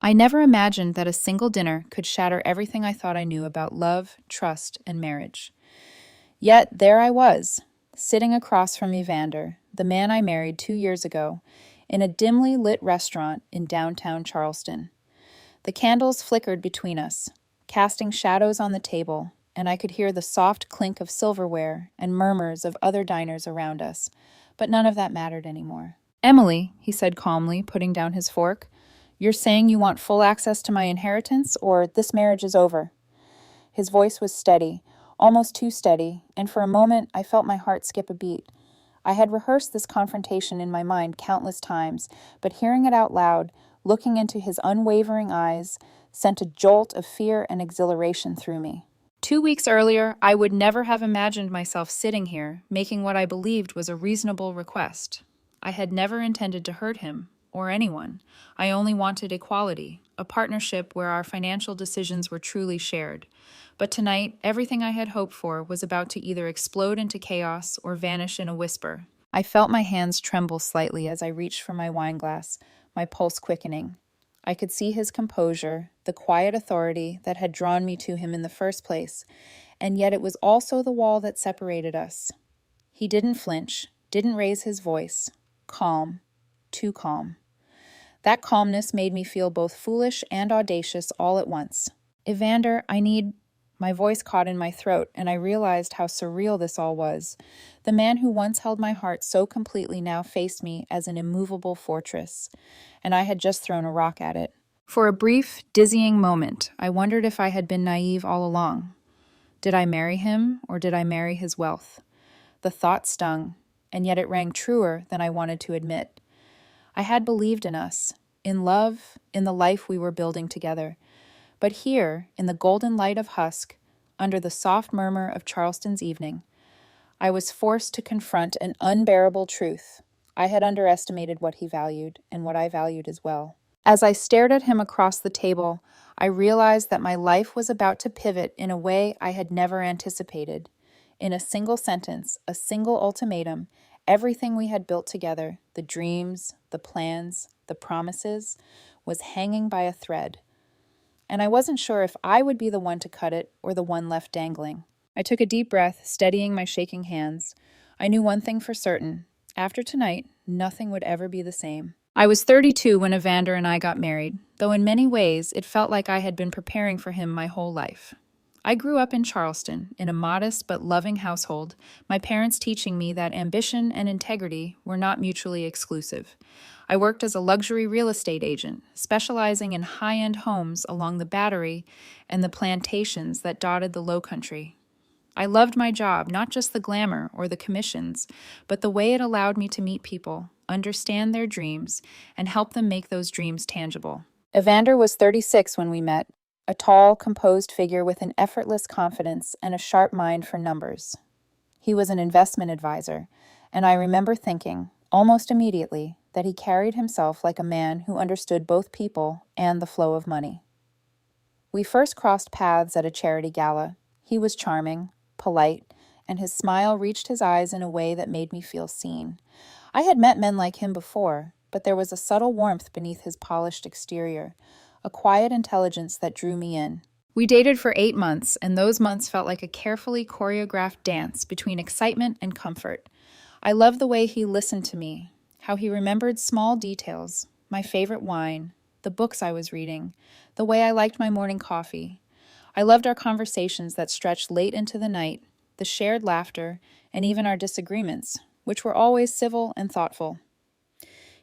I never imagined that a single dinner could shatter everything I thought I knew about love, trust, and marriage. Yet there I was, sitting across from Evander, the man I married 2 years ago, in a dimly lit restaurant in downtown Charleston. The candles flickered between us, casting shadows on the table, and I could hear the soft clink of silverware and murmurs of other diners around us, but none of that mattered anymore. "Emily," he said calmly, putting down his fork, "you're saying you want full access to my inheritance, or this marriage is over?" His voice was steady, almost too steady, and for a moment I felt my heart skip a beat. I had rehearsed this confrontation in my mind countless times, but hearing it out loud, looking into his unwavering eyes, sent a jolt of fear and exhilaration through me. 2 weeks earlier, I would never have imagined myself sitting here, making what I believed was a reasonable request. I had never intended to hurt him, or anyone. I only wanted equality, a partnership where our financial decisions were truly shared. But tonight, everything I had hoped for was about to either explode into chaos or vanish in a whisper. I felt my hands tremble slightly as I reached for my wineglass, my pulse quickening. I could see his composure, the quiet authority that had drawn me to him in the first place, and yet it was also the wall that separated us. He didn't flinch, didn't raise his voice. Calm, too calm. That calmness made me feel both foolish and audacious all at once. "Evander, I need—" My voice caught in my throat, and I realized how surreal this all was. The man who once held my heart so completely now faced me as an immovable fortress, and I had just thrown a rock at it. For a brief, dizzying moment, I wondered if I had been naive all along. Did I marry him, or did I marry his wealth? The thought stung, and yet it rang truer than I wanted to admit. I had believed in us, in love, in the life we were building together. But here, in the golden light of husk, under the soft murmur of Charleston's evening, I was forced to confront an unbearable truth. I had underestimated what he valued, and what I valued as well. As I stared at him across the table, I realized that my life was about to pivot in a way I had never anticipated. In a single sentence, a single ultimatum, everything we had built together, the dreams, the plans, the promises, was hanging by a thread. And I wasn't sure if I would be the one to cut it or the one left dangling. I took a deep breath, steadying my shaking hands. I knew one thing for certain. After tonight, nothing would ever be the same. I was 32 when Evander and I got married, though in many ways it felt like I had been preparing for him my whole life. I grew up in Charleston, in a modest but loving household, my parents teaching me that ambition and integrity were not mutually exclusive. I worked as a luxury real estate agent, specializing in high-end homes along the Battery and the plantations that dotted the Lowcountry. I loved my job, not just the glamour or the commissions, but the way it allowed me to meet people, understand their dreams, and help them make those dreams tangible. Evander was 36 when we met, a tall, composed figure with an effortless confidence and a sharp mind for numbers. He was an investment advisor, and I remember thinking, almost immediately, that he carried himself like a man who understood both people and the flow of money. We first crossed paths at a charity gala. He was charming, polite, and his smile reached his eyes in a way that made me feel seen. I had met men like him before, but there was a subtle warmth beneath his polished exterior, a quiet intelligence that drew me in. We dated for 8 months, and those months felt like a carefully choreographed dance between excitement and comfort. I loved the way he listened to me, how he remembered small details, my favorite wine, the books I was reading, the way I liked my morning coffee. I loved our conversations that stretched late into the night, the shared laughter, and even our disagreements, which were always civil and thoughtful.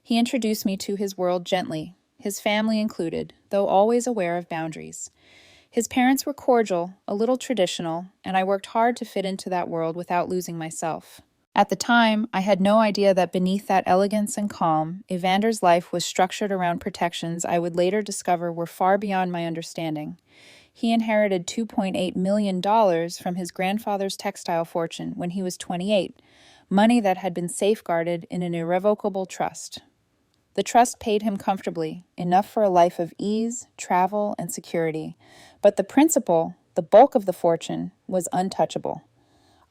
He introduced me to his world gently, his family included, though always aware of boundaries. His parents were cordial, a little traditional, and I worked hard to fit into that world without losing myself. At the time, I had no idea that beneath that elegance and calm, Evander's life was structured around protections I would later discover were far beyond my understanding. He inherited $2.8 million from his grandfather's textile fortune when he was 28, money that had been safeguarded in an irrevocable trust. The trust paid him comfortably, enough for a life of ease, travel, and security, but the principal, the bulk of the fortune, was untouchable.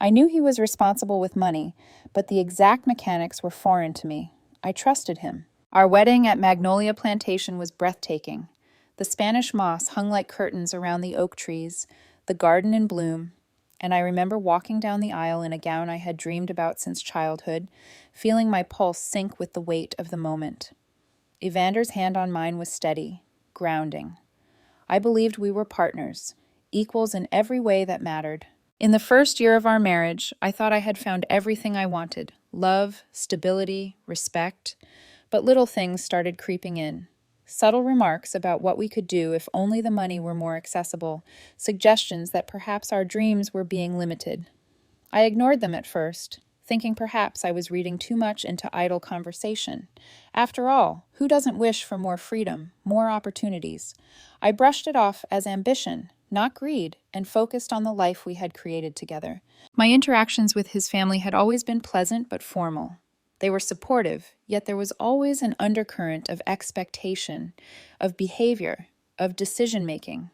I knew he was responsible with money, but the exact mechanics were foreign to me. I trusted him. Our wedding at Magnolia Plantation was breathtaking. The Spanish moss hung like curtains around the oak trees, the garden in bloom, and I remember walking down the aisle in a gown I had dreamed about since childhood, feeling my pulse sink with the weight of the moment. Evander's hand on mine was steady, grounding. I believed we were partners, equals in every way that mattered. In the first year of our marriage, I thought I had found everything I wanted: love, stability, respect. But little things started creeping in. Subtle remarks about what we could do if only the money were more accessible, suggestions that perhaps our dreams were being limited. I ignored them at first, thinking perhaps I was reading too much into idle conversation. After all, who doesn't wish for more freedom, more opportunities? I brushed it off as ambition, not greed, and focused on the life we had created together. My interactions with his family had always been pleasant but formal. They were supportive, yet there was always an undercurrent of expectation, of behavior, of decision-making.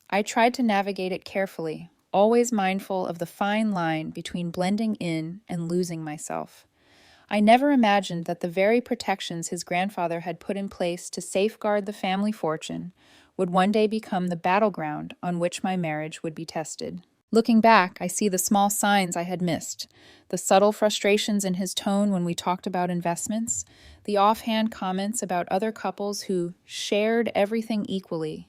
I tried to navigate it carefully, always mindful of the fine line between blending in and losing myself. I never imagined that the very protections his grandfather had put in place to safeguard the family fortune would one day become the battleground on which my marriage would be tested. Looking back, I see the small signs I had missed, the subtle frustrations in his tone when we talked about investments, the offhand comments about other couples who shared everything equally,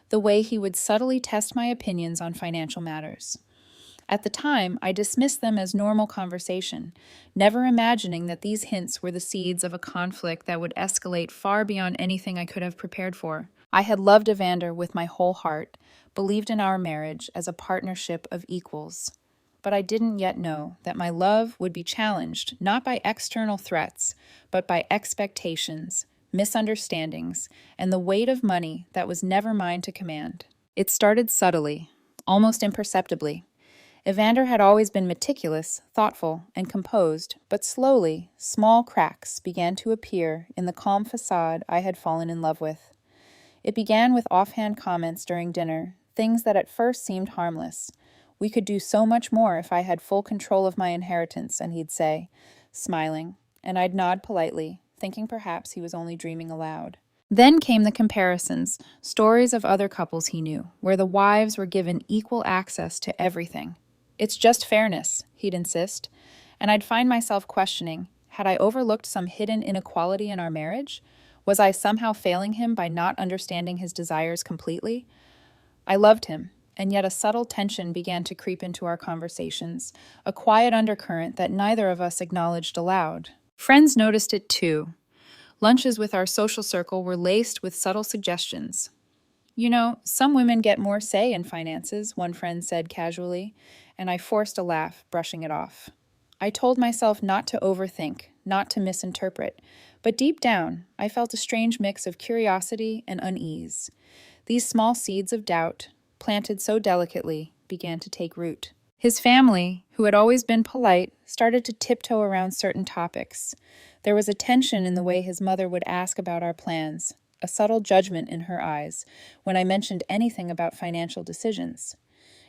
the way he would subtly test my opinions on financial matters. At the time, I dismissed them as normal conversation, never imagining that these hints were the seeds of a conflict that would escalate far beyond anything I could have prepared for. I had loved Evander with my whole heart, believed in our marriage as a partnership of equals. But I didn't yet know that my love would be challenged not by external threats, but by expectations, misunderstandings, and the weight of money that was never mine to command. It started subtly, almost imperceptibly. Evander had always been meticulous, thoughtful, and composed, but slowly, small cracks began to appear in the calm facade I had fallen in love with. It began with offhand comments during dinner, things that at first seemed harmless. "We could do so much more if I had full control of my inheritance," and he'd say, smiling, and I'd nod politely, thinking perhaps he was only dreaming aloud. Then came the comparisons, stories of other couples he knew, where the wives were given equal access to everything. "It's just fairness," he'd insist, and I'd find myself questioning, had I overlooked some hidden inequality in our marriage? Was I somehow failing him by not understanding his desires completely? I loved him, and yet a subtle tension began to creep into our conversations, a quiet undercurrent that neither of us acknowledged aloud. Friends noticed it too. Lunches with our social circle were laced with subtle suggestions. "You know, some women get more say in finances," one friend said casually, and I forced a laugh, brushing it off. I told myself not to overthink, not to misinterpret, but deep down, I felt a strange mix of curiosity and unease. These small seeds of doubt, planted so delicately, began to take root. His family, who had always been polite, started to tiptoe around certain topics. There was a tension in the way his mother would ask about our plans, a subtle judgment in her eyes when I mentioned anything about financial decisions.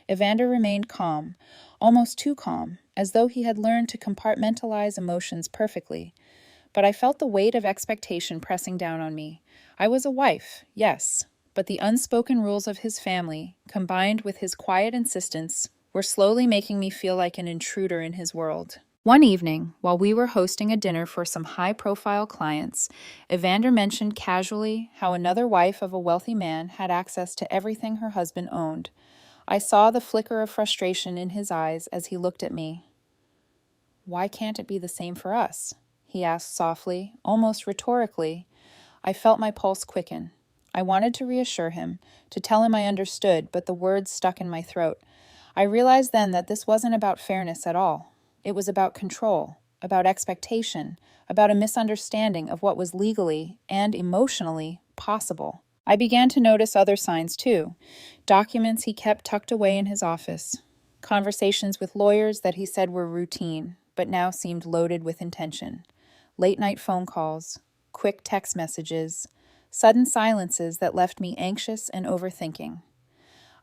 Evander remained calm, almost too calm, as though he had learned to compartmentalize emotions perfectly. But I felt the weight of expectation pressing down on me. I was a wife, yes, but the unspoken rules of his family, combined with his quiet insistence, were slowly making me feel like an intruder in his world. One evening, while we were hosting a dinner for some high-profile clients, Evander mentioned casually how another wife of a wealthy man had access to everything her husband owned. I saw the flicker of frustration in his eyes as he looked at me. "Why can't it be the same for us?" he asked softly, almost rhetorically. I felt my pulse quicken. I wanted to reassure him, to tell him I understood, but the words stuck in my throat. I realized then that this wasn't about fairness at all. It was about control, about expectation, about a misunderstanding of what was legally and emotionally possible. I began to notice other signs too. Documents he kept tucked away in his office. Conversations with lawyers that he said were routine, but now seemed loaded with intention. Late-night phone calls, quick text messages, sudden silences that left me anxious and overthinking.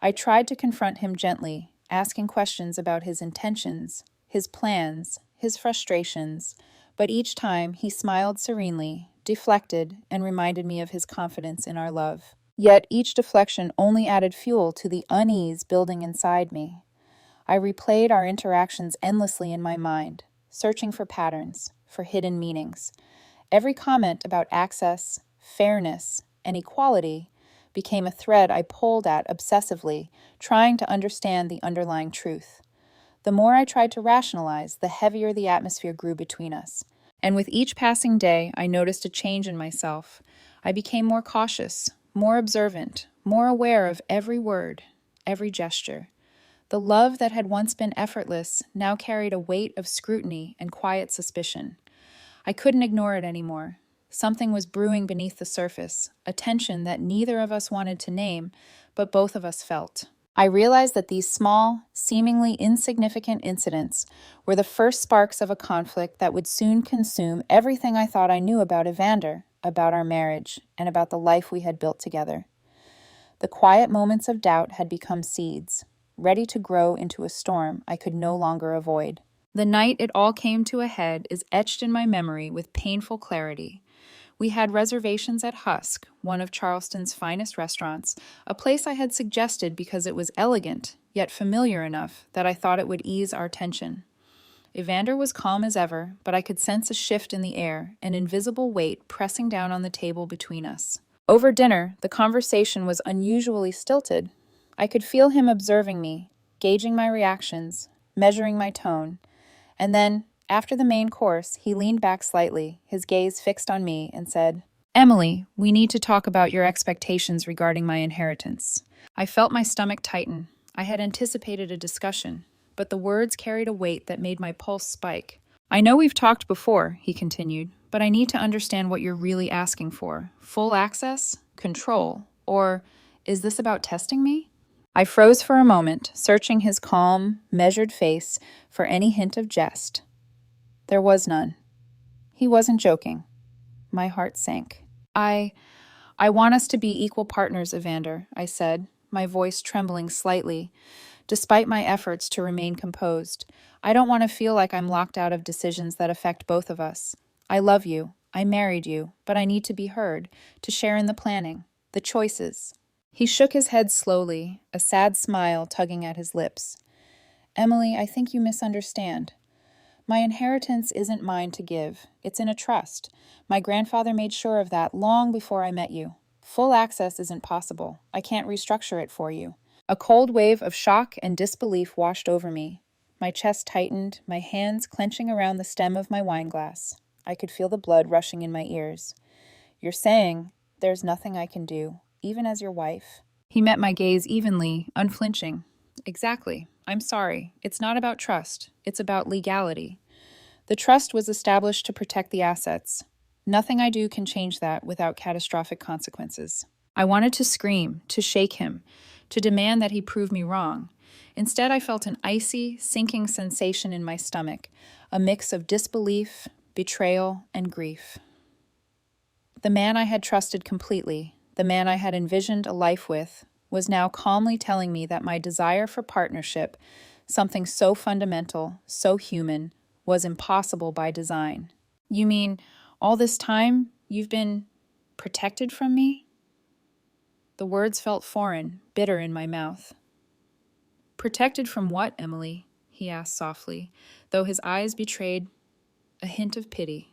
I tried to confront him gently, asking questions about his intentions, his plans, his frustrations, but each time he smiled serenely, deflected, and reminded me of his confidence in our love. Yet each deflection only added fuel to the unease building inside me. I replayed our interactions endlessly in my mind, searching for patterns, for hidden meanings. Every comment about access, fairness, and equality became a thread I pulled at obsessively, trying to understand the underlying truth. The more I tried to rationalize, the heavier the atmosphere grew between us. And with each passing day, I noticed a change in myself. I became more cautious, more observant, more aware of every word, every gesture. The love that had once been effortless now carried a weight of scrutiny and quiet suspicion. I couldn't ignore it anymore. Something was brewing beneath the surface, a tension that neither of us wanted to name, but both of us felt. I realized that these small, seemingly insignificant incidents were the first sparks of a conflict that would soon consume everything I thought I knew about Evander, about our marriage, and about the life we had built together. The quiet moments of doubt had become seeds, ready to grow into a storm I could no longer avoid. The night it all came to a head is etched in my memory with painful clarity. We had reservations at Husk, one of Charleston's finest restaurants, a place I had suggested because it was elegant, yet familiar enough that I thought it would ease our tension. Evander was calm as ever, but I could sense a shift in the air, an invisible weight pressing down on the table between us. Over dinner, the conversation was unusually stilted. I could feel him observing me, gauging my reactions, measuring my tone, and then, after the main course, he leaned back slightly, his gaze fixed on me, and said, "Emily, we need to talk about your expectations regarding my inheritance." I felt my stomach tighten. I had anticipated a discussion, but the words carried a weight that made my pulse spike. "I know we've talked before," he continued, "but I need to understand what you're really asking for. Full access? Control? Or is this about testing me?" I froze for a moment, searching his calm, measured face for any hint of jest. There was none. He wasn't joking. My heart sank. I want us to be equal partners, Evander," I said, my voice trembling slightly, despite my efforts to remain composed. "I don't want to feel like I'm locked out of decisions that affect both of us. I love you. I married you, but I need to be heard, to share in the planning, the choices." He shook his head slowly, a sad smile tugging at his lips. "Emily, I think you misunderstand. My inheritance isn't mine to give. It's in a trust. My grandfather made sure of that long before I met you. Full access isn't possible. I can't restructure it for you." A cold wave of shock and disbelief washed over me. My chest tightened, my hands clenching around the stem of my wineglass. I could feel the blood rushing in my ears. "You're saying there's nothing I can do, even as your wife?" He met my gaze evenly, unflinching. "Exactly. I'm sorry. It's not about trust. It's about legality. The trust was established to protect the assets. Nothing I do can change that without catastrophic consequences." I wanted to scream, to shake him, to demand that he prove me wrong. Instead, I felt an icy, sinking sensation in my stomach, a mix of disbelief, betrayal, and grief. The man I had trusted completely, the man I had envisioned a life with, was now calmly telling me that my desire for partnership, something so fundamental, so human, was impossible by design. "You mean all this time you've been protected from me?" The words felt foreign, bitter in my mouth. "Protected from what, Emily?" he asked softly, though his eyes betrayed a hint of pity.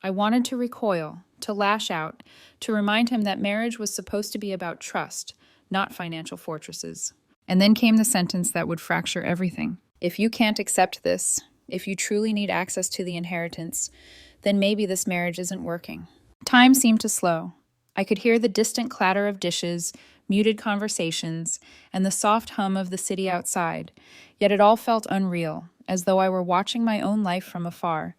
I wanted to recoil, to lash out, to remind him that marriage was supposed to be about trust, not financial fortresses. And then came the sentence that would fracture everything. "If you can't accept this, if you truly need access to the inheritance, then maybe this marriage isn't working." Time seemed to slow. I could hear the distant clatter of dishes, muted conversations, and the soft hum of the city outside, yet it all felt unreal, as though I were watching my own life from afar.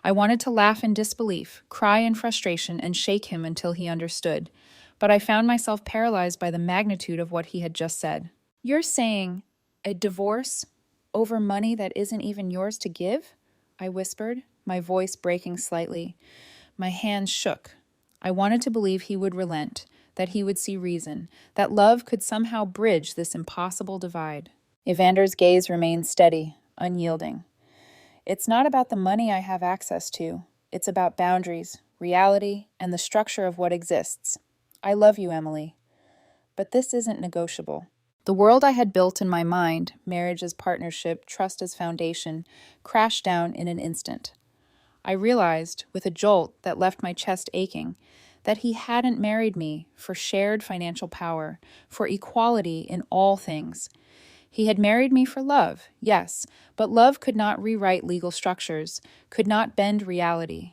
I wanted to laugh in disbelief, cry in frustration, and shake him until he understood, but I found myself paralyzed by the magnitude of what he had just said. "You're saying a divorce over money that isn't even yours to give?" I whispered, my voice breaking slightly. My hands shook. I wanted to believe he would relent, that he would see reason, that love could somehow bridge this impossible divide. Evander's gaze remained steady, unyielding. "It's not about the money I have access to. It's about boundaries, reality, and the structure of what exists. I love you, Emily. but this isn't negotiable. The world I had built in my mind, marriage as partnership, trust as foundation, crashed down in an instant. I realized, with a jolt that left my chest aching, that he hadn't married me for shared financial power, for equality in all things. He had married me for love, yes, but love could not rewrite legal structures, could not bend reality.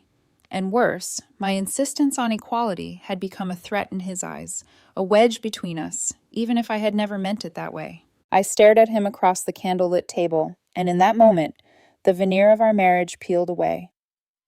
And worse, my insistence on equality had become a threat in his eyes, a wedge between us, even if I had never meant it that way. I stared at him across the candlelit table, and in that moment, the veneer of our marriage peeled away.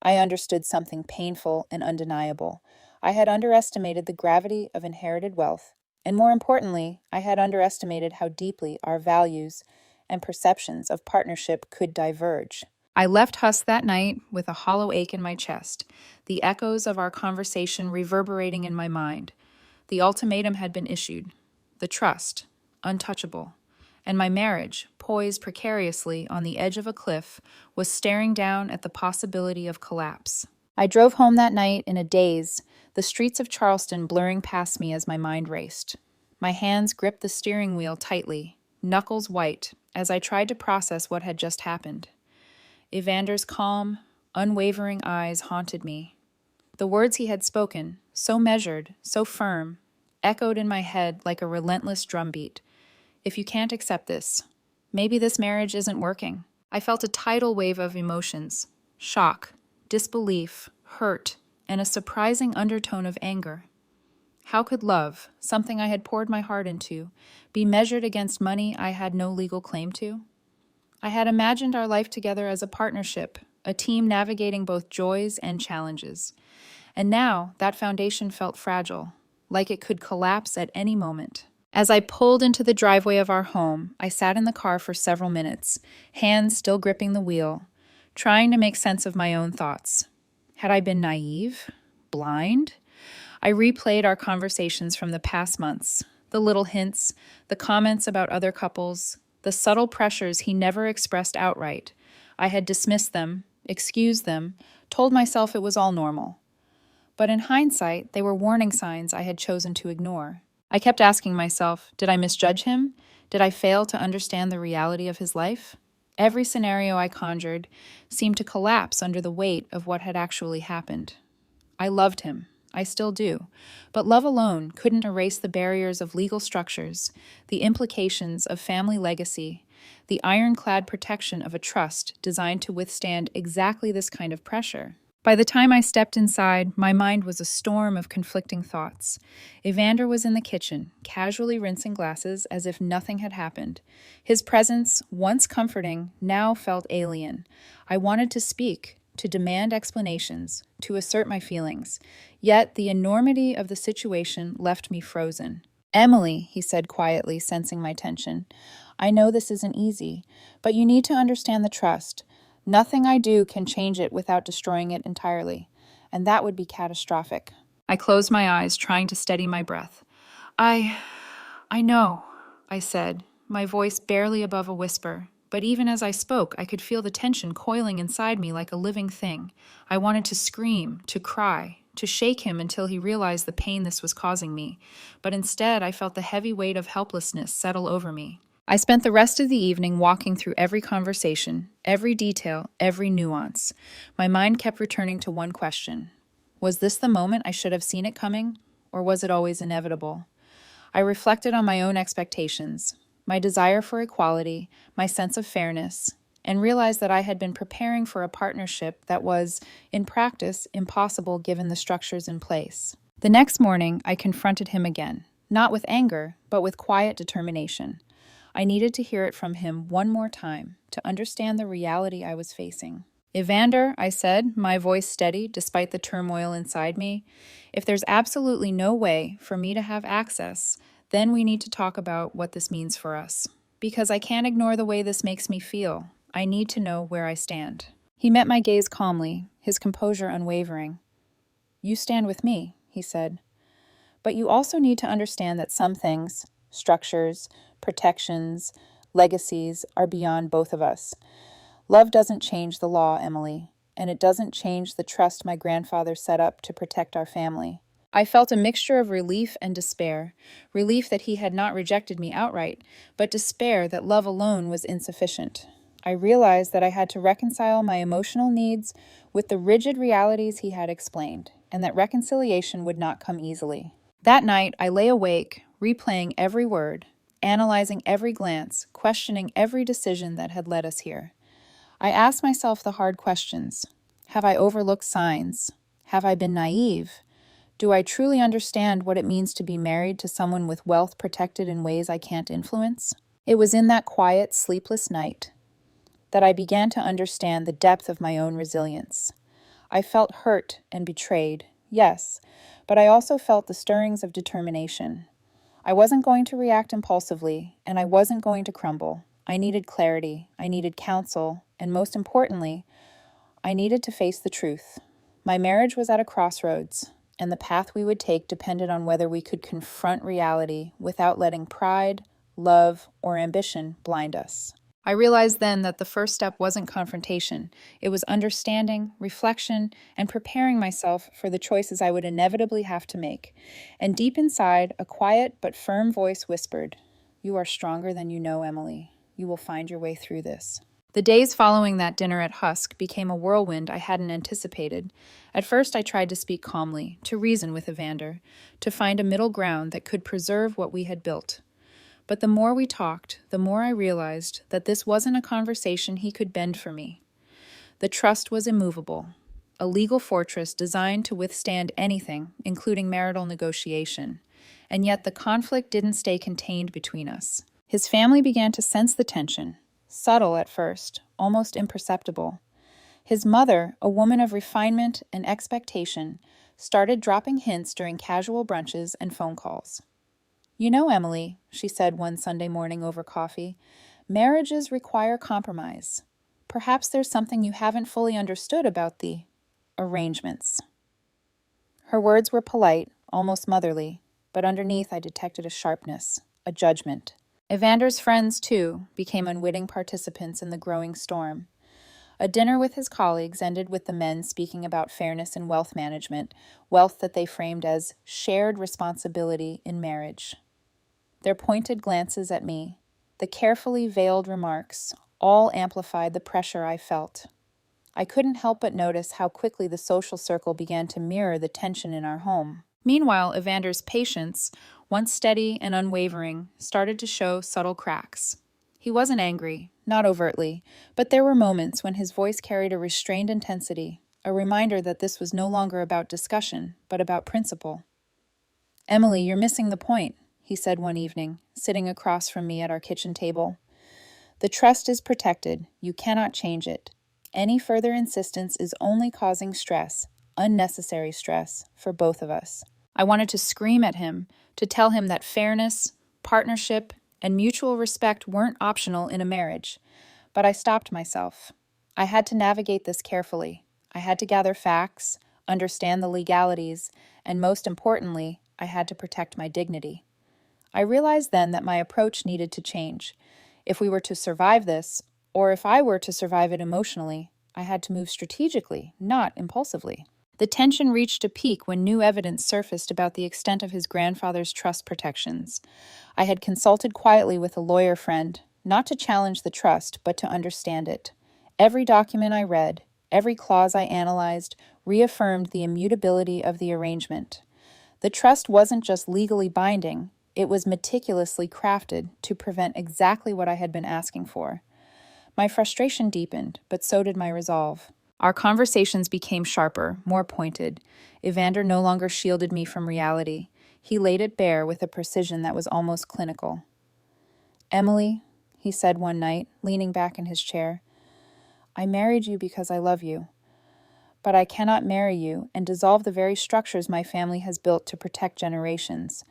I understood something painful and undeniable. I had underestimated the gravity of inherited wealth, and more importantly, I had underestimated how deeply our values and perceptions of partnership could diverge. I left Huss that night with a hollow ache in my chest, the echoes of our conversation reverberating in my mind. The ultimatum had been issued. The trust, untouchable. And my marriage, poised precariously on the edge of a cliff, was staring down at the possibility of collapse. I drove home that night in a daze, the streets of Charleston blurring past me as my mind raced. My hands gripped the steering wheel tightly, knuckles white, as I tried to process what had just happened. Evander's calm, unwavering eyes haunted me. The words he had spoken, so measured, so firm, echoed in my head like a relentless drumbeat. If you can't accept this, maybe this marriage isn't working. I felt a tidal wave of emotions, shock, disbelief, hurt, and a surprising undertone of anger. How could love, something I had poured my heart into, be measured against money I had no legal claim to? I had imagined our life together as a partnership, a team navigating both joys and challenges. And now that foundation felt fragile, like it could collapse at any moment. As I pulled into the driveway of our home, I sat in the car for several minutes, hands still gripping the wheel, trying to make sense of my own thoughts. Had I been naive? Blind? I replayed our conversations from the past months, the little hints, the comments about other couples, the subtle pressures he never expressed outright. I had dismissed them, excused them, told myself it was all normal. But in hindsight, they were warning signs I had chosen to ignore. I kept asking myself, did I misjudge him? Did I fail to understand the reality of his life? Every scenario I conjured seemed to collapse under the weight of what had actually happened. I loved him. I still do. But love alone couldn't erase the barriers of legal structures, the implications of family legacy, the ironclad protection of a trust designed to withstand exactly this kind of pressure. By the time I stepped inside, my mind was a storm of conflicting thoughts. Evander was in the kitchen, casually rinsing glasses as if nothing had happened. His presence, once comforting, now felt alien. I wanted to speak, to demand explanations, to assert my feelings. Yet the enormity of the situation left me frozen. "Emily," he said quietly, sensing my tension, "I know this isn't easy, but you need to understand the trust. Nothing I do can change it without destroying it entirely, and that would be catastrophic." I closed my eyes, trying to steady my breath. I know," I said, my voice barely above a whisper. But even as I spoke, I could feel the tension coiling inside me like a living thing. I wanted to scream, to cry, to shake him until he realized the pain this was causing me. But instead, I felt the heavy weight of helplessness settle over me. I spent the rest of the evening walking through every conversation, every detail, every nuance. My mind kept returning to one question. Was this the moment I should have seen it coming, or was it always inevitable? I reflected on my own expectations, my desire for equality, my sense of fairness, and realized that I had been preparing for a partnership that was, in practice, impossible given the structures in place. The next morning, I confronted him again, not with anger, but with quiet determination. I needed to hear it from him one more time to understand the reality I was facing. "Evander," I said, my voice steady despite the turmoil inside me, "if there's absolutely no way for me to have access, then we need to talk about what this means for us. Because I can't ignore the way this makes me feel. I need to know where I stand." He met my gaze calmly, his composure unwavering. "You stand with me," he said. "But you also need to understand that some things, structures, protections, legacies, are beyond both of us. Love doesn't change the law, Emily, and it doesn't change the trust my grandfather set up to protect our family." I felt a mixture of relief and despair. Relief that he had not rejected me outright, but despair that love alone was insufficient. I realized that I had to reconcile my emotional needs with the rigid realities he had explained, and that reconciliation would not come easily. That night, I lay awake, replaying every word, analyzing every glance, questioning every decision that had led us here. I asked myself the hard questions. Have I overlooked signs? Have I been naive? Do I truly understand what it means to be married to someone with wealth protected in ways I can't influence? It was in that quiet, sleepless night that I began to understand the depth of my own resilience. I felt hurt and betrayed, yes, but I also felt the stirrings of determination. I wasn't going to react impulsively, and I wasn't going to crumble. I needed clarity, I needed counsel, and most importantly, I needed to face the truth. My marriage was at a crossroads, and the path we would take depended on whether we could confront reality without letting pride, love, or ambition blind us. I realized then that the first step wasn't confrontation. It was understanding, reflection, and preparing myself for the choices I would inevitably have to make. And deep inside, a quiet but firm voice whispered, "You are stronger than you know, Emily. You will find your way through this." The days following that dinner at Husk became a whirlwind I hadn't anticipated. At first I tried to speak calmly, to reason with Evander, to find a middle ground that could preserve what we had built. But the more we talked, the more I realized that this wasn't a conversation he could bend for me. The trust was immovable, a legal fortress designed to withstand anything, including marital negotiation. And yet the conflict didn't stay contained between us. His family began to sense the tension, subtle at first, almost imperceptible. His mother, a woman of refinement and expectation, started dropping hints during casual brunches and phone calls. "You know, Emily," she said one Sunday morning over coffee, "marriages require compromise. Perhaps there's something you haven't fully understood about the arrangements." Her words were polite, almost motherly, but underneath I detected a sharpness, a judgment. Evander's friends, too, became unwitting participants in the growing storm. A dinner with his colleagues ended with the men speaking about fairness in wealth management, wealth that they framed as shared responsibility in marriage. Their pointed glances at me, the carefully veiled remarks, all amplified the pressure I felt. I couldn't help but notice how quickly the social circle began to mirror the tension in our home. Meanwhile, Evander's patience, once steady and unwavering, started to show subtle cracks. He wasn't angry, not overtly, but there were moments when his voice carried a restrained intensity, a reminder that this was no longer about discussion, but about principle. "Emily, you're missing the point," he said one evening, sitting across from me at our kitchen table. "The trust is protected. You cannot change it. Any further insistence is only causing stress, unnecessary stress, for both of us." I wanted to scream at him, to tell him that fairness, partnership, and mutual respect weren't optional in a marriage. But I stopped myself. I had to navigate this carefully. I had to gather facts, understand the legalities, and most importantly, I had to protect my dignity. I realized then that my approach needed to change. If we were to survive this, or if I were to survive it emotionally, I had to move strategically, not impulsively. The tension reached a peak when new evidence surfaced about the extent of his grandfather's trust protections. I had consulted quietly with a lawyer friend, not to challenge the trust, but to understand it. Every document I read, every clause I analyzed, reaffirmed the immutability of the arrangement. The trust wasn't just legally binding, it was meticulously crafted to prevent exactly what I had been asking for. My frustration deepened, but so did my resolve. Our conversations became sharper, more pointed. Evander no longer shielded me from reality. He laid it bare with a precision that was almost clinical. "Emily," he said one night, leaning back in his chair, "I married you because I love you. But I cannot marry you and dissolve the very structures my family has built to protect generations.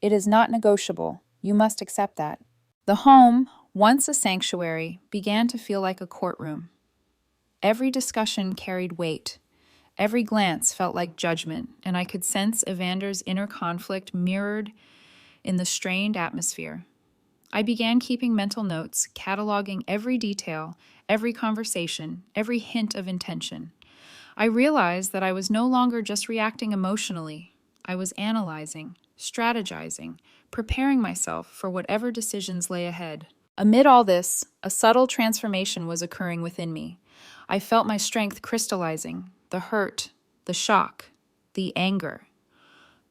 It is not negotiable. You must accept that." The home, once a sanctuary, began to feel like a courtroom. Every discussion carried weight. Every glance felt like judgment, and I could sense Evander's inner conflict mirrored in the strained atmosphere. I began keeping mental notes, cataloging every detail, every conversation, every hint of intention. I realized that I was no longer just reacting emotionally. I was analyzing, strategizing, preparing myself for whatever decisions lay ahead. Amid all this, a subtle transformation was occurring within me. I felt my strength crystallizing, the hurt, the shock, the anger.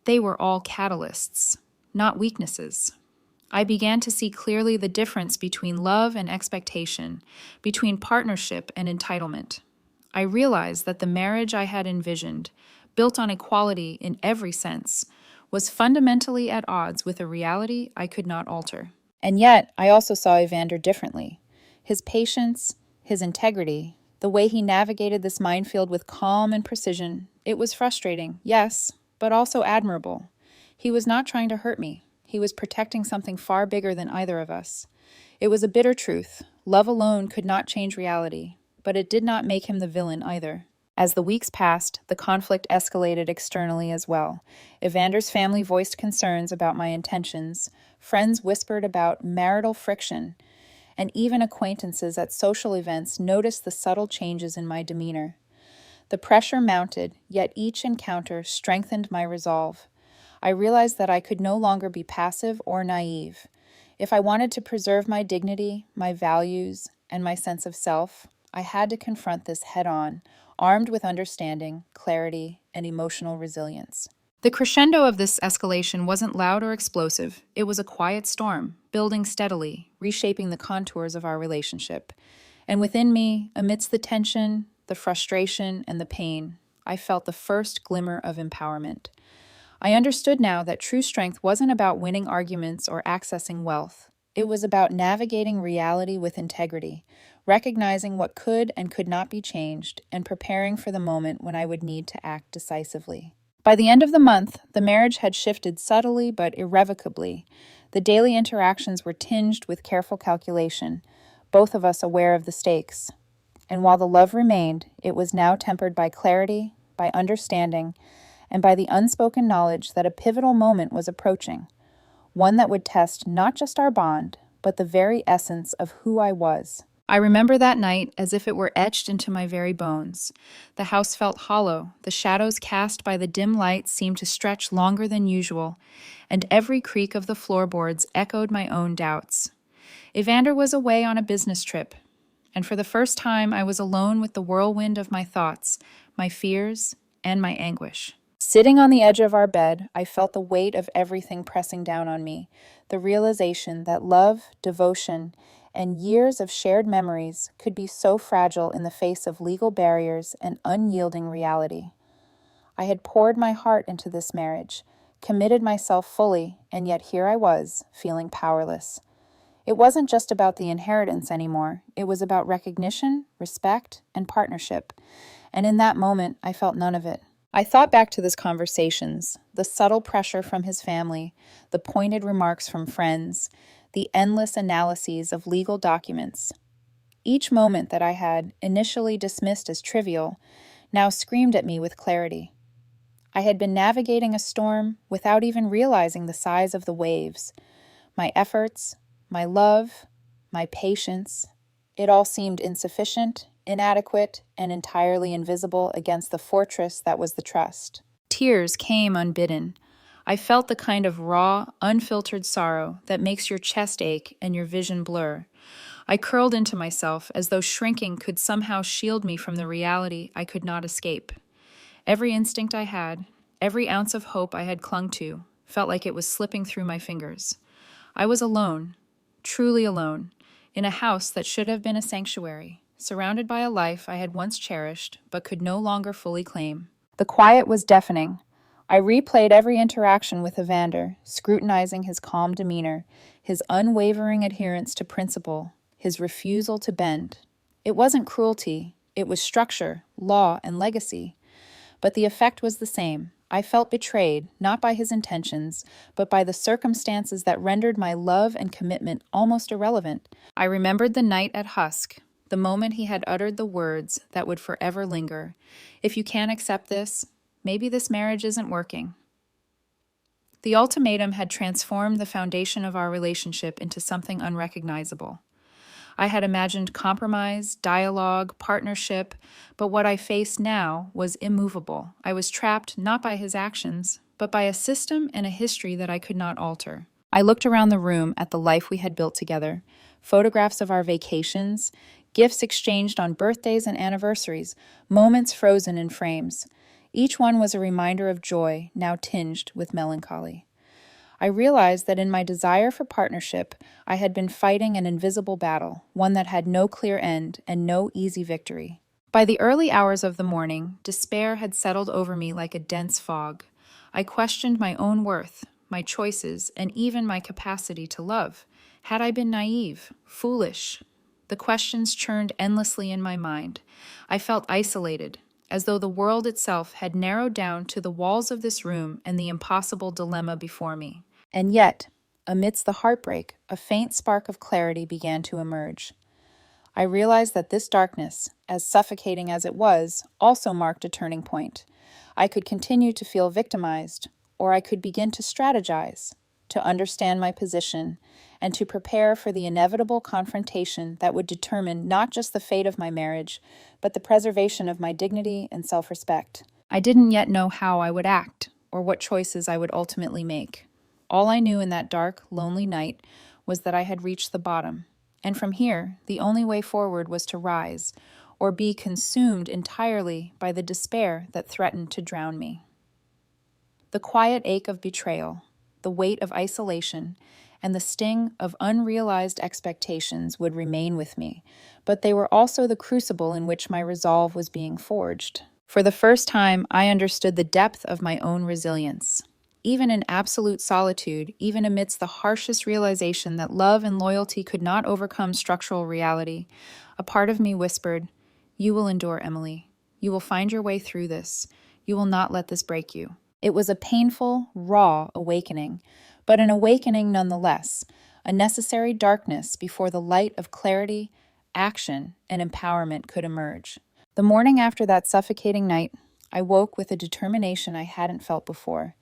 They were all catalysts, not weaknesses. I began to see clearly the difference between love and expectation, between partnership and entitlement. I realized that the marriage I had envisioned, built on equality in every sense, was fundamentally at odds with a reality I could not alter. And yet, I also saw Evander differently. His patience, his integrity, the way he navigated this minefield with calm and precision, it was frustrating, yes, but also admirable. He was not trying to hurt me. He was protecting something far bigger than either of us. It was a bitter truth. Love alone could not change reality, but it did not make him the villain either. As the weeks passed, the conflict escalated externally as well. Evander's family voiced concerns about my intentions, friends whispered about marital friction, and even acquaintances at social events noticed the subtle changes in my demeanor. The pressure mounted, yet each encounter strengthened my resolve. I realized that I could no longer be passive or naive. If I wanted to preserve my dignity, my values, and my sense of self, I had to confront this head-on, armed with understanding, clarity, and emotional resilience. The crescendo of this escalation wasn't loud or explosive. It was a quiet storm, building steadily, reshaping the contours of our relationship. And within me, amidst the tension, the frustration, and the pain, I felt the first glimmer of empowerment. I understood now that true strength wasn't about winning arguments or accessing wealth. It was about navigating reality with integrity, recognizing what could and could not be changed, and preparing for the moment when I would need to act decisively. By the end of the month, the marriage had shifted subtly but irrevocably. The daily interactions were tinged with careful calculation, both of us aware of the stakes. And while the love remained, it was now tempered by clarity, by understanding, and by the unspoken knowledge that a pivotal moment was approaching, one that would test not just our bond, but the very essence of who I was. I remember that night as if it were etched into my very bones. The house felt hollow, the shadows cast by the dim light seemed to stretch longer than usual, and every creak of the floorboards echoed my own doubts. Evander was away on a business trip, and for the first time I was alone with the whirlwind of my thoughts, my fears, and my anguish. Sitting on the edge of our bed, I felt the weight of everything pressing down on me, the realization that love, devotion, and years of shared memories could be so fragile in the face of legal barriers and unyielding reality. I had poured my heart into this marriage, committed myself fully, and yet here I was, feeling powerless. It wasn't just about the inheritance anymore. It was about recognition, respect, and partnership. And in that moment, I felt none of it. I thought back to those conversations, the subtle pressure from his family, the pointed remarks from friends, the endless analyses of legal documents. Each moment that I had initially dismissed as trivial now screamed at me with clarity. I had been navigating a storm without even realizing the size of the waves. My efforts, my love, my patience, it all seemed insufficient, inadequate, and entirely invisible against the fortress that was the trust. Tears came unbidden. I felt the kind of raw, unfiltered sorrow that makes your chest ache and your vision blur. I curled into myself as though shrinking could somehow shield me from the reality I could not escape. Every instinct I had, every ounce of hope I had clung to, felt like it was slipping through my fingers. I was alone, truly alone, in a house that should have been a sanctuary, surrounded by a life I had once cherished but could no longer fully claim. The quiet was deafening. I replayed every interaction with Evander, scrutinizing his calm demeanor, his unwavering adherence to principle, his refusal to bend. It wasn't cruelty, it was structure, law, and legacy. But the effect was the same. I felt betrayed, not by his intentions, but by the circumstances that rendered my love and commitment almost irrelevant. I remembered the night at Husk, the moment he had uttered the words that would forever linger. If you can't accept this, maybe this marriage isn't working. The ultimatum had transformed the foundation of our relationship into something unrecognizable. I had imagined compromise, dialogue, partnership, but what I faced now was immovable. I was trapped not by his actions, but by a system and a history that I could not alter. I looked around the room at the life we had built together, photographs of our vacations, gifts exchanged on birthdays and anniversaries, moments frozen in frames. Each one was a reminder of joy, now tinged with melancholy. I realized that in my desire for partnership, I had been fighting an invisible battle, one that had no clear end and no easy victory. By the early hours of the morning, despair had settled over me like a dense fog. I questioned my own worth, my choices, and even my capacity to love. Had I been naive, foolish? The questions churned endlessly in my mind. I felt isolated, as though the world itself had narrowed down to the walls of this room and the impossible dilemma before me. And yet, amidst the heartbreak, a faint spark of clarity began to emerge. I realized that this darkness, as suffocating as it was, also marked a turning point. I could continue to feel victimized, or I could begin to strategize, to understand my position, and to prepare for the inevitable confrontation that would determine not just the fate of my marriage, but the preservation of my dignity and self-respect. I didn't yet know how I would act, or what choices I would ultimately make. All I knew in that dark, lonely night was that I had reached the bottom, and from here, the only way forward was to rise, or be consumed entirely by the despair that threatened to drown me. The quiet ache of betrayal, the weight of isolation, and the sting of unrealized expectations would remain with me, but they were also the crucible in which my resolve was being forged. For the first time, I understood the depth of my own resilience. Even in absolute solitude, even amidst the harshest realization that love and loyalty could not overcome structural reality, a part of me whispered, "You will endure, Emily. You will find your way through this. You will not let this break you." It was a painful, raw awakening, but an awakening nonetheless, a necessary darkness before the light of clarity, action, and empowerment could emerge. The morning after that suffocating night, I woke with a determination I hadn't felt before.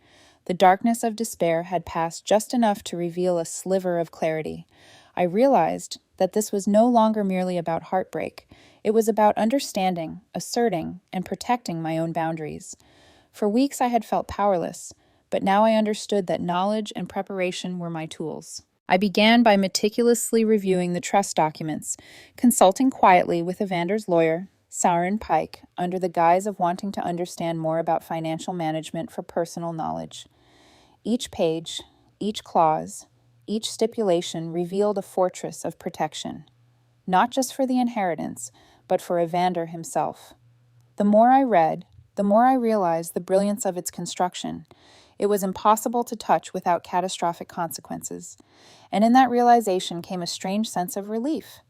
The darkness of despair had passed just enough to reveal a sliver of clarity. I realized that this was no longer merely about heartbreak. It was about understanding, asserting, and protecting my own boundaries. For weeks I had felt powerless, but now I understood that knowledge and preparation were my tools. I began by meticulously reviewing the trust documents, consulting quietly with Evander's lawyer, Sauer Pike, under the guise of wanting to understand more about financial management for personal knowledge. Each page, each clause, each stipulation revealed a fortress of protection, not just for the inheritance, but for Evander himself. The more I read, the more I realized the brilliance of its construction. It was impossible to touch without catastrophic consequences, and in that realization came a strange sense of relief.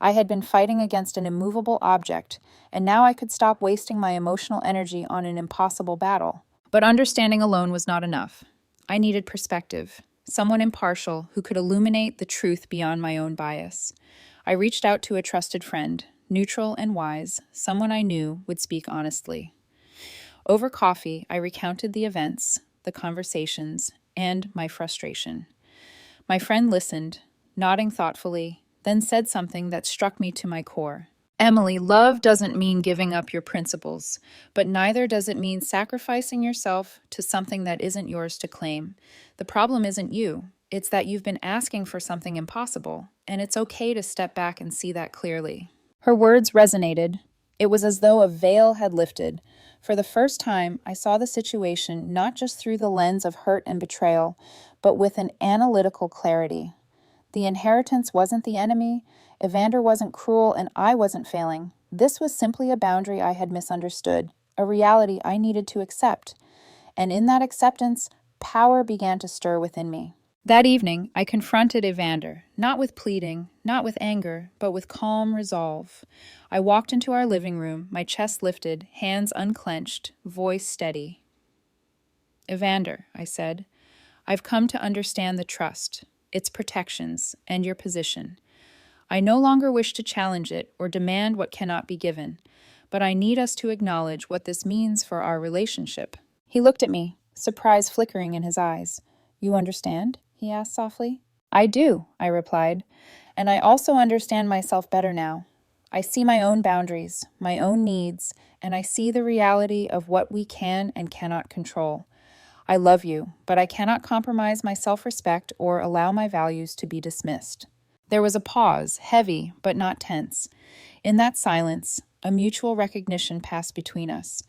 I had been fighting against an immovable object, and now I could stop wasting my emotional energy on an impossible battle. But understanding alone was not enough. I needed perspective, someone impartial who could illuminate the truth beyond my own bias. I reached out to a trusted friend, neutral and wise, someone I knew would speak honestly. Over coffee, I recounted the events, the conversations, and my frustration. My friend listened, nodding thoughtfully, then said something that struck me to my core. "Emily, love doesn't mean giving up your principles, but neither does it mean sacrificing yourself to something that isn't yours to claim. The problem isn't you. It's that you've been asking for something impossible, and it's okay to step back and see that clearly." Her words resonated. It was as though a veil had lifted. For the first time, I saw the situation not just through the lens of hurt and betrayal, but with an analytical clarity. The inheritance wasn't the enemy, Evander wasn't cruel, and I wasn't failing. This was simply a boundary I had misunderstood, a reality I needed to accept. And in that acceptance, power began to stir within me. That evening, I confronted Evander, not with pleading, not with anger, but with calm resolve. I walked into our living room, my chest lifted, hands unclenched, voice steady. "Evander," I said, "I've come to understand the trust, its protections, and your position. I no longer wish to challenge it or demand what cannot be given, but I need us to acknowledge what this means for our relationship." He looked at me, surprise flickering in his eyes. "You understand?" he asked softly. "I do," I replied, "and I also understand myself better now. I see my own boundaries, my own needs, and I see the reality of what we can and cannot control. I love you, but I cannot compromise my self-respect or allow my values to be dismissed. There was a pause, heavy but not tense. In that silence, a mutual recognition passed between us.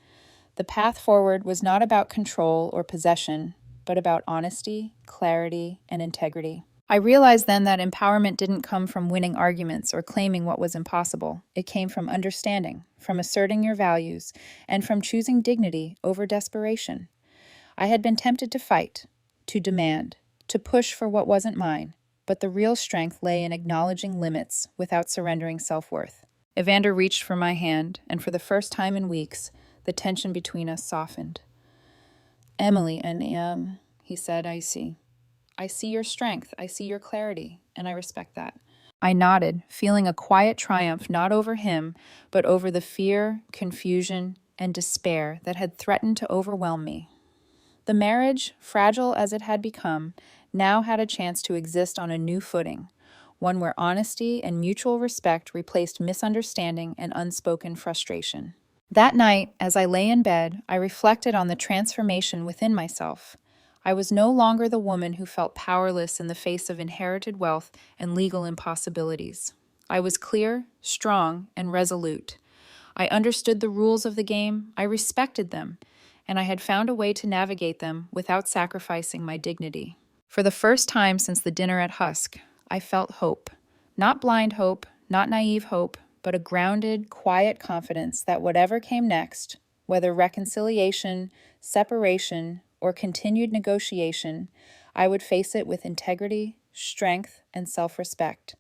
The path forward was not about control or possession, but about honesty, clarity, and integrity. I realized then that empowerment didn't come from winning arguments or claiming what was impossible. It came from understanding, from asserting your values, and from choosing dignity over desperation. I had been tempted to fight, to demand, to push for what wasn't mine, but the real strength lay in acknowledging limits without surrendering self-worth. Evander reached for my hand, and for the first time in weeks, the tension between us softened. Emily, he said, I see. I see your strength, I see your clarity, and I respect that. I nodded, feeling a quiet triumph not over him, but over the fear, confusion, and despair that had threatened to overwhelm me. The marriage, fragile as it had become, now had a chance to exist on a new footing, one where honesty and mutual respect replaced misunderstanding and unspoken frustration. That night, as I lay in bed, I reflected on the transformation within myself. I was no longer the woman who felt powerless in the face of inherited wealth and legal impossibilities. I was clear, strong, and resolute. I understood the rules of the game, I respected them, and I had found a way to navigate them without sacrificing my dignity. For the first time since the dinner at Husk, I felt hope. Not blind hope, not naive hope, but a grounded, quiet confidence that whatever came next, whether reconciliation, separation, or continued negotiation, I would face it with integrity, strength, and self-respect.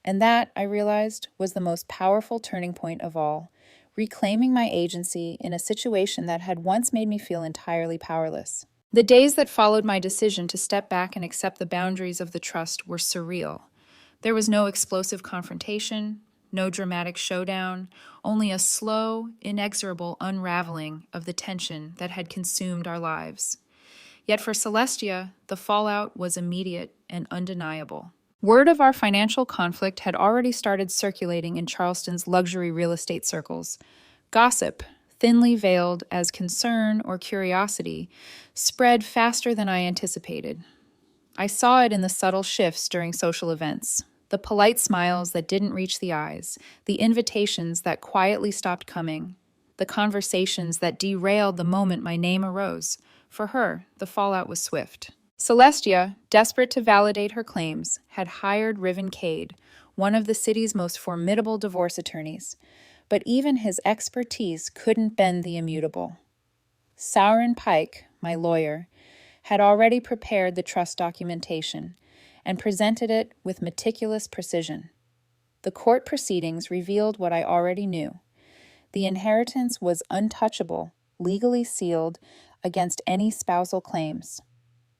And that, I realized, was the most powerful turning point of all, reclaiming my agency in a situation that had once made me feel entirely powerless. The days that followed my decision to step back and accept the boundaries of the trust were surreal. There was no explosive confrontation, no dramatic showdown, only a slow, inexorable unraveling of the tension that had consumed our lives. Yet for Celestia, the fallout was immediate and undeniable. Word of our financial conflict had already started circulating in Charleston's luxury real estate circles. Gossip, thinly veiled as concern or curiosity, spread faster than I anticipated. I saw it in the subtle shifts during social events. The polite smiles that didn't reach the eyes, the invitations that quietly stopped coming, the conversations that derailed the moment my name arose. For her, the fallout was swift. Celestia, desperate to validate her claims, had hired Riven Cade, one of the city's most formidable divorce attorneys. But even his expertise couldn't bend the immutable. Sauron Pike, my lawyer, had already prepared the trust documentation and presented it with meticulous precision. The court proceedings revealed what I already knew. The inheritance was untouchable, legally sealed against any spousal claims.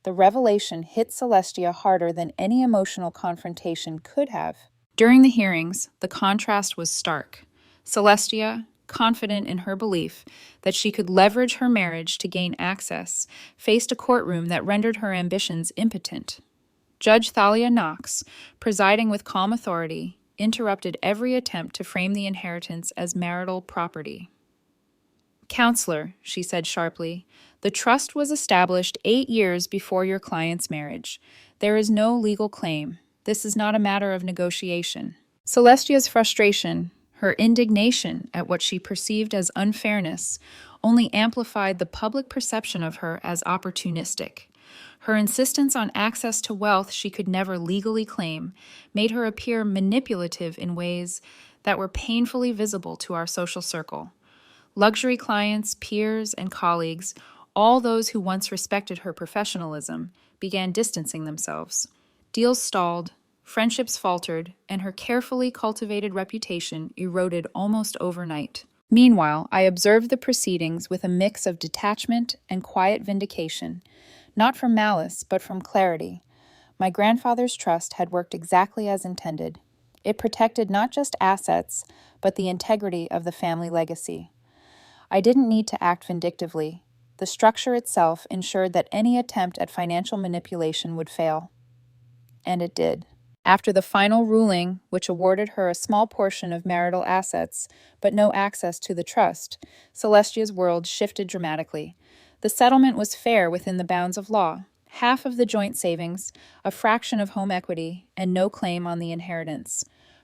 The revelation hit Celestia harder than any emotional confrontation could have. During the hearings, the contrast was stark. Celestia, confident in her belief that she could leverage her marriage to gain access, faced a courtroom that rendered her ambitions impotent. Judge Thalia Knox, presiding with calm authority, interrupted every attempt to frame the inheritance as marital property. "Counselor," she said sharply, "the trust was established 8 years before your client's marriage. There is no legal claim. This is not a matter of negotiation." Celestia's frustration, her indignation at what she perceived as unfairness, only amplified the public perception of her as opportunistic. Her insistence on access to wealth she could never legally claim made her appear manipulative in ways that were painfully visible to our social circle. Luxury clients, peers, and colleagues, all those who once respected her professionalism, began distancing themselves. Deals stalled, friendships faltered, and her carefully cultivated reputation eroded almost overnight. Meanwhile, I observed the proceedings with a mix of detachment and quiet vindication, not from malice, but from clarity. My grandfather's trust had worked exactly as intended. It protected not just assets, but the integrity of the family legacy. I didn't need to act vindictively. The structure itself ensured that any attempt at financial manipulation would fail. And it did. After the final ruling, which awarded her a small portion of marital assets, but no access to the trust, Celestia's world shifted dramatically. The settlement was fair within the bounds of law: half of the joint savings, a fraction of home equity, and no claim on the inheritance.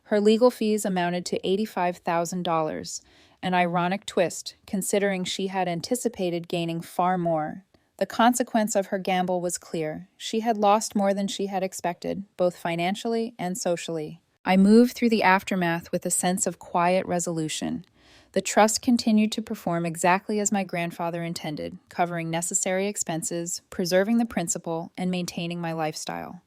Her legal fees amounted to $85,000, an ironic twist, considering she had anticipated gaining far more. The consequence of her gamble was clear. She had lost more than she had expected, both financially and socially. I moved through the aftermath with a sense of quiet resolution. The trust continued to perform exactly as my grandfather intended, covering necessary expenses, preserving the principal, and maintaining my lifestyle.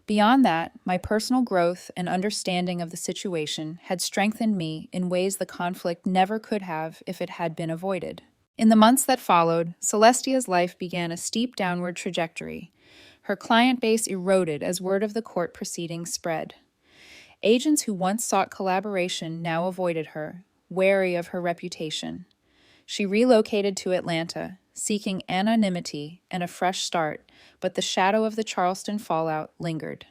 Beyond that, my personal growth and understanding of the situation had strengthened me in ways the conflict never could have if it had been avoided. In the months that followed, Celestia's life began a steep downward trajectory. Her client base eroded as word of the court proceedings spread. Agents who once sought collaboration now avoided her, wary of her reputation. She relocated to Atlanta, seeking anonymity and a fresh start, but the shadow of the Charleston fallout lingered.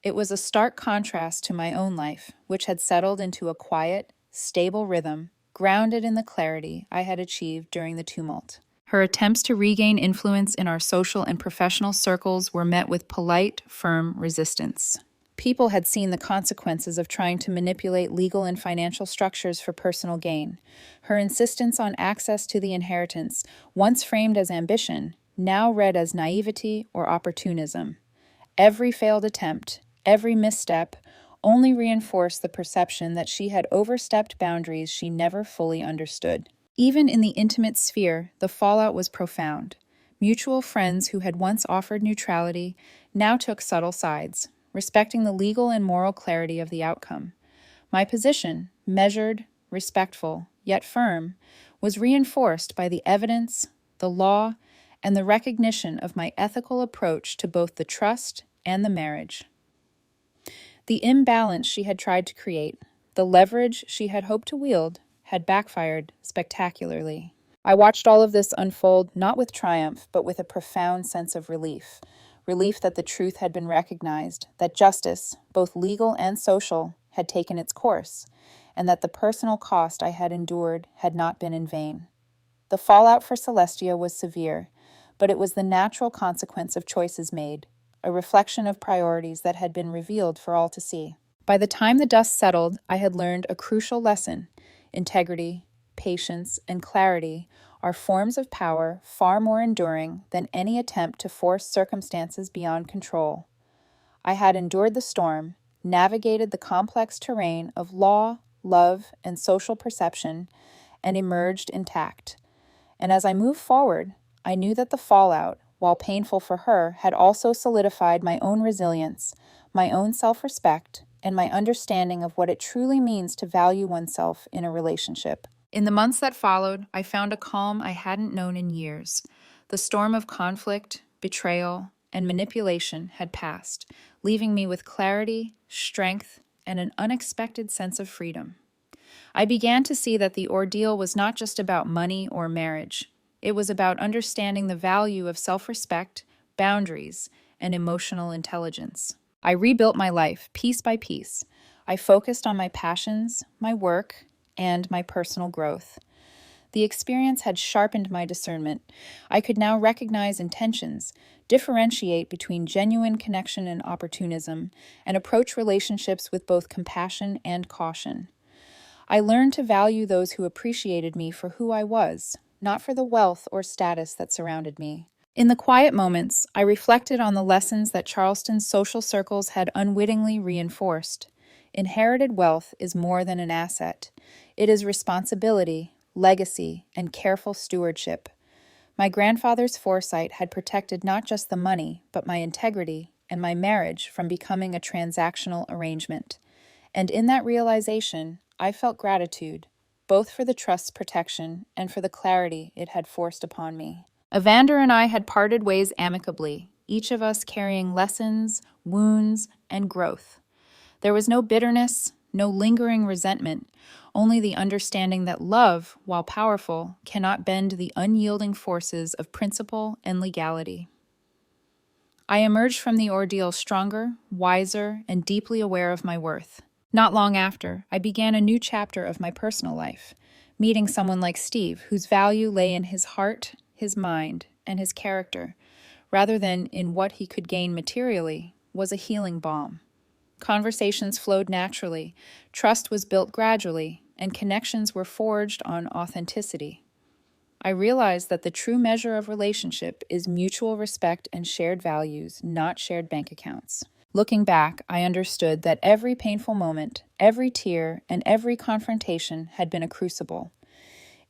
It was a stark contrast to my own life, which had settled into a quiet, stable rhythm, grounded in the clarity I had achieved during the tumult. Her attempts to regain influence in our social and professional circles were met with polite, firm resistance. People had seen the consequences of trying to manipulate legal and financial structures for personal gain. Her insistence on access to the inheritance, once framed as ambition, now read as naivety or opportunism. Every failed attempt, every misstep, only reinforced the perception that she had overstepped boundaries she never fully understood. Even in the intimate sphere, the fallout was profound. Mutual friends who had once offered neutrality now took subtle sides, respecting the legal and moral clarity of the outcome. My position, measured, respectful, yet firm, was reinforced by the evidence, the law, and the recognition of my ethical approach to both the trust and the marriage. The imbalance she had tried to create, the leverage she had hoped to wield, had backfired spectacularly. I watched all of this unfold not with triumph, but with a profound sense of relief. Relief that the truth had been recognized, that justice, both legal and social, had taken its course, and that the personal cost I had endured had not been in vain. The fallout for Celestia was severe, but it was the natural consequence of choices made, a reflection of priorities that had been revealed for all to see. By the time the dust settled, I had learned a crucial lesson: integrity, patience, and clarity are forms of power far more enduring than any attempt to force circumstances beyond control. I had endured the storm, navigated the complex terrain of law, love, and social perception, and emerged intact. And as I moved forward, I knew that the fallout, while painful for her, had also solidified my own resilience, my own self-respect, and my understanding of what it truly means to value oneself in a relationship. In the months that followed, I found a calm I hadn't known in years. The storm of conflict, betrayal, and manipulation had passed, leaving me with clarity, strength, and an unexpected sense of freedom. I began to see that the ordeal was not just about money or marriage. It was about understanding the value of self-respect, boundaries, and emotional intelligence. I rebuilt my life piece by piece. I focused on my passions, my work, and my personal growth. The experience had sharpened my discernment. I could now recognize intentions, differentiate between genuine connection and opportunism, and approach relationships with both compassion and caution. I learned to value those who appreciated me for who I was, not for the wealth or status that surrounded me. In the quiet moments, I reflected on the lessons that Charleston's social circles had unwittingly reinforced. Inherited wealth is more than an asset. It is responsibility, legacy, and careful stewardship. My grandfather's foresight had protected not just the money, but my integrity and my marriage from becoming a transactional arrangement. And in that realization, I felt gratitude, both for the trust's protection and for the clarity it had forced upon me. Evander and I had parted ways amicably, each of us carrying lessons, wounds, and growth. There was no bitterness, no lingering resentment, only the understanding that love, while powerful, cannot bend the unyielding forces of principle and legality. I emerged from the ordeal stronger, wiser, and deeply aware of my worth. Not long after, I began a new chapter of my personal life, meeting someone like Steve, whose value lay in his heart, his mind, and his character, rather than in what he could gain materially, was a healing balm. Conversations flowed naturally, trust was built gradually, and connections were forged on authenticity. I realized that the true measure of relationship is mutual respect and shared values, not shared bank accounts. Looking back, I understood that every painful moment, every tear, and every confrontation had been a crucible.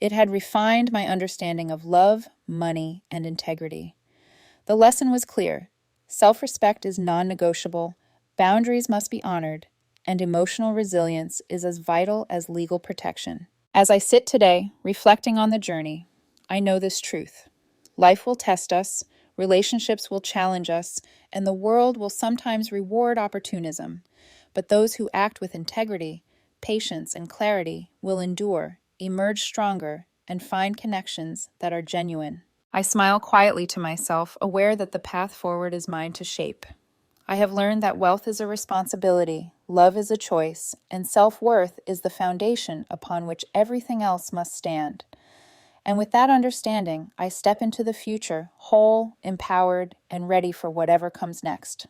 It had refined my understanding of love, money, and integrity. The lesson was clear. Self-respect is non-negotiable, boundaries must be honored, and emotional resilience is as vital as legal protection. As I sit today, reflecting on the journey, I know this truth. Life will test us, relationships will challenge us, and the world will sometimes reward opportunism. But those who act with integrity, patience, and clarity will endure, emerge stronger, and find connections that are genuine. I smile quietly to myself, aware that the path forward is mine to shape. I have learned that wealth is a responsibility, love is a choice, and self-worth is the foundation upon which everything else must stand. And with that understanding, I step into the future, whole, empowered, and ready for whatever comes next.